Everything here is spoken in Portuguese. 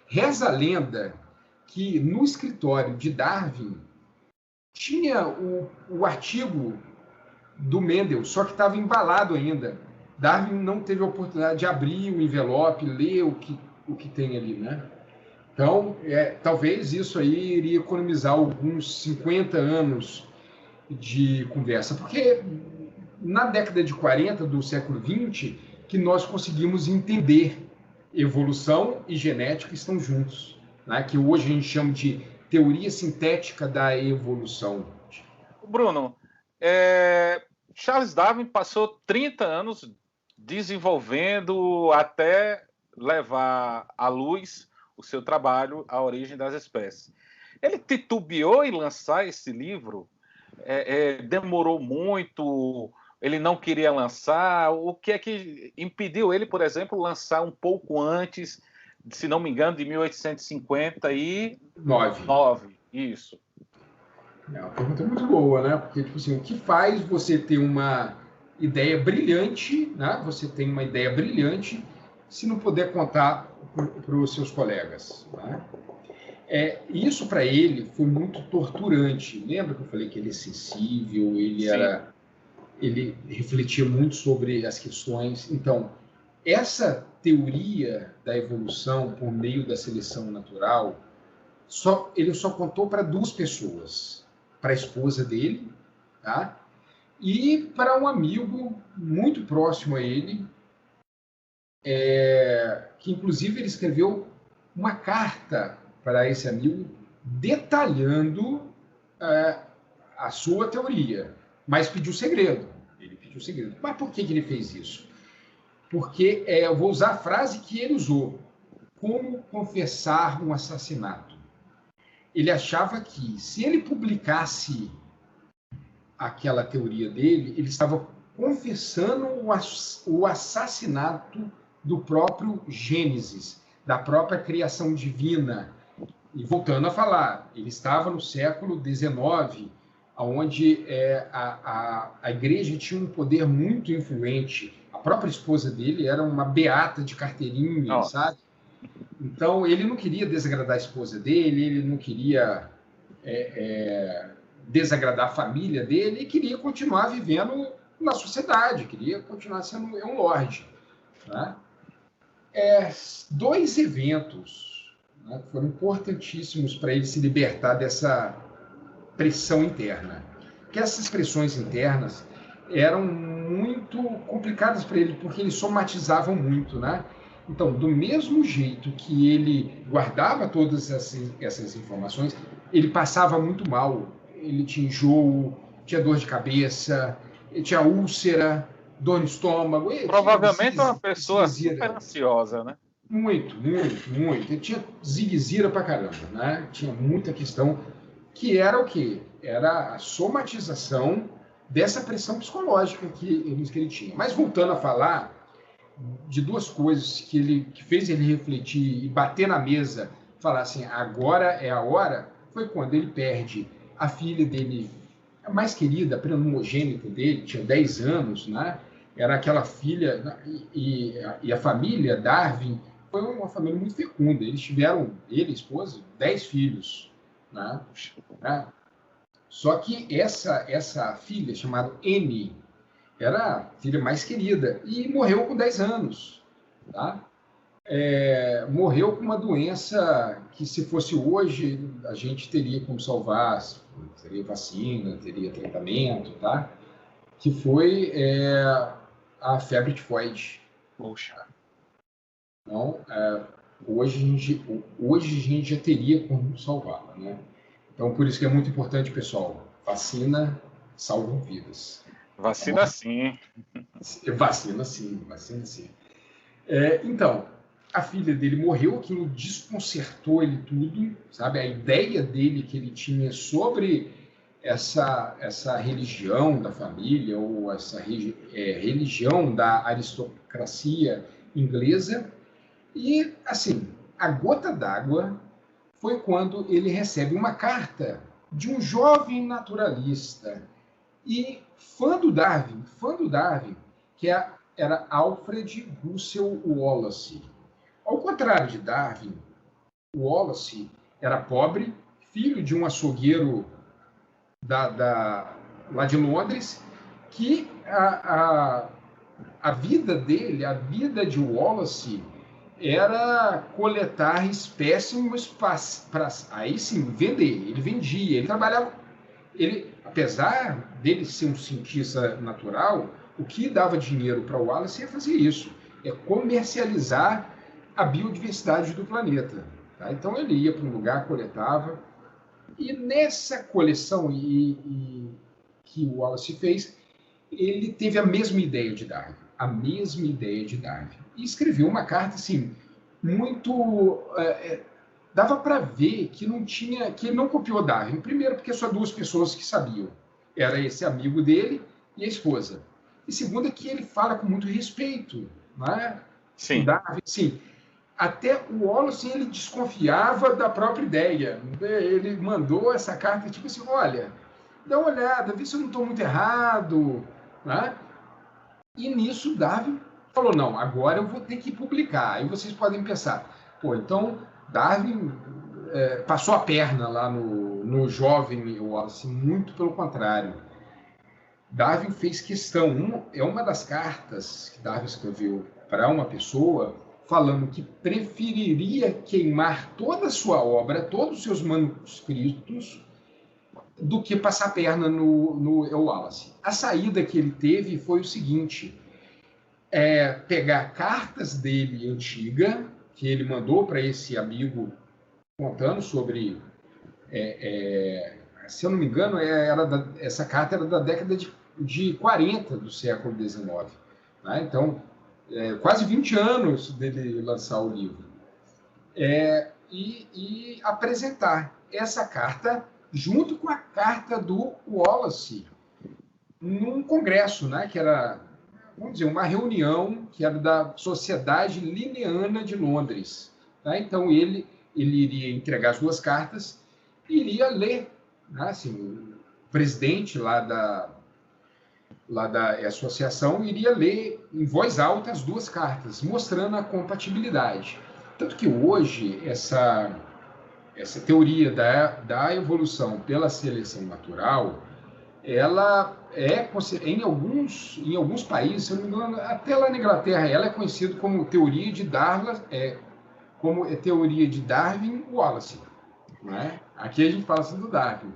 Reza a lenda que no escritório de Darwin tinha o artigo do Mendel, só que estava embalado ainda. Darwin não teve a oportunidade de abrir o envelope, ler o que tem ali, né? Então, talvez isso aí iria economizar alguns 50 anos de conversa, porque na década de 40 do século XX que nós conseguimos entender evolução e genética estão juntos, né? Que hoje a gente chama de teoria sintética da evolução. Bruno, Charles Darwin passou 30 anos desenvolvendo até levar à luz o seu trabalho, A Origem das Espécies. Ele titubeou em lançar esse livro? Demorou muito? Ele não queria lançar? O que é que impediu ele, por exemplo, lançar um pouco antes, se não me engano, de 1859? Isso. É uma pergunta muito boa, né? Porque, tipo assim, o que faz você ter uma ideia brilhante, né? Você tem uma ideia brilhante se não puder contar para os seus colegas, né? Isso para ele foi muito torturante. Lembra que eu falei que ele é sensível, ele refletia muito sobre as questões. Então, essa teoria da evolução por meio da seleção natural, ele só contou para duas pessoas, para a esposa dele, tá? E para um amigo muito próximo a ele, que inclusive ele escreveu uma carta para esse amigo detalhando a sua teoria, mas pediu segredo. Ele pediu segredo. Mas por que ele fez isso? Porque eu vou usar a frase que ele usou: como confessar um assassinato. Ele achava que se ele publicasse aquela teoria dele, ele estava confessando o assassinato do próprio Gênesis, da própria criação divina. E voltando a falar, ele estava no século XIX, onde a igreja tinha um poder muito influente. A própria esposa dele era uma beata de carteirinha, sabe? Então, ele não queria desagradar a esposa dele, ele não queria desagradar a família dele, e queria continuar vivendo na sociedade, queria continuar sendo um lorde. Né? Dois eventos, né, foram importantíssimos para ele se libertar dessa pressão interna. Porque essas pressões internas eram muito complicadas para ele, porque eles somatizavam muito, né? Então, do mesmo jeito que ele guardava todas essas informações, ele passava muito mal. Ele tinha enjoo, tinha dor de cabeça, tinha úlcera, dor no estômago. Provavelmente é uma pessoa super ansiosa, né? Muito. Ele tinha zigue-zira pra caramba, né? Tinha muita questão, que era o quê? Era a somatização dessa pressão psicológica que ele tinha. Mas voltando a falar de duas coisas que fez ele refletir e bater na mesa, falar assim, agora é a hora, foi quando ele perde a filha dele, a mais querida, a primogênita dele, tinha 10 anos, né? Era aquela filha, e a família Darwin foi uma família muito fecunda. Eles tiveram, ele e a esposa, 10 filhos, né? Só que essa filha, chamada Annie, era a filha mais querida e morreu com 10 anos. Tá? Morreu com uma doença que, se fosse hoje, a gente teria como salvar, teria vacina, teria tratamento, tá? Que foi a febre tifoide. Poxa. Então, hoje a gente já teria como salvá-la, né? Então, por isso que é muito importante, pessoal, vacina salva vidas. Vacina sim. Vacina sim. Então, a filha dele morreu, aquilo desconcertou ele tudo, sabe? A ideia dele que ele tinha sobre essa religião da família, ou essa religião da aristocracia inglesa. E, assim, a gota d'água foi quando ele recebe uma carta de um jovem naturalista e fã do Darwin, que era Alfred Russel Wallace. Ao contrário de Darwin, O Wallace era pobre, filho de um açougueiro lá de Londres, que a vida dele, a vida de Wallace, era coletar espécimes para aí sim vender. Ele vendia, ele trabalhava. Apesar dele ser um cientista natural, o que dava dinheiro para o Wallace é fazer isso, é comercializar a biodiversidade do planeta. Tá? Então ele ia para um lugar, coletava, e nessa coleção que o Wallace fez, ele teve a mesma ideia de Darwin, e escreveu uma carta assim muito dava para ver que ele não copiou Darwin. Primeiro, porque só duas pessoas que sabiam. Era esse amigo dele e a esposa. E segundo, que ele fala com muito respeito. Né? Sim. O Darwin, sim. Até o Wallace, ele desconfiava da própria ideia. Ele mandou essa carta, tipo assim, olha, dá uma olhada, vê se eu não estou muito errado. Né? E nisso, Darwin falou, não, agora eu vou ter que publicar. Aí vocês podem pensar, pô, então Darwin passou a perna lá no jovem Wallace, muito pelo contrário. Darwin fez questão, é uma das cartas que Darwin escreveu para uma pessoa, falando que preferiria queimar toda a sua obra, todos os seus manuscritos, do que passar a perna no Wallace. A saída que ele teve foi o seguinte, pegar cartas dele antiga, que ele mandou para esse amigo, contando sobre, se eu não me engano, essa carta era da década de 40 do século XIX. Né? Então, quase 20 anos dele lançar o livro. E apresentar essa carta junto com a carta do Wallace num congresso, né? Que era, vamos dizer, uma reunião que era da Sociedade Linneana de Londres. Tá? Então, ele iria entregar as duas cartas e iria ler. Né? Assim, o presidente lá da associação iria ler em voz alta as duas cartas, mostrando a compatibilidade. Tanto que hoje, essa teoria da evolução pela seleção natural, ela em alguns países, se eu não me engano, até lá na Inglaterra, ela é conhecida como teoria de Darwin, teoria de Darwin-Wallace. Né? Aqui a gente fala assim do Darwin.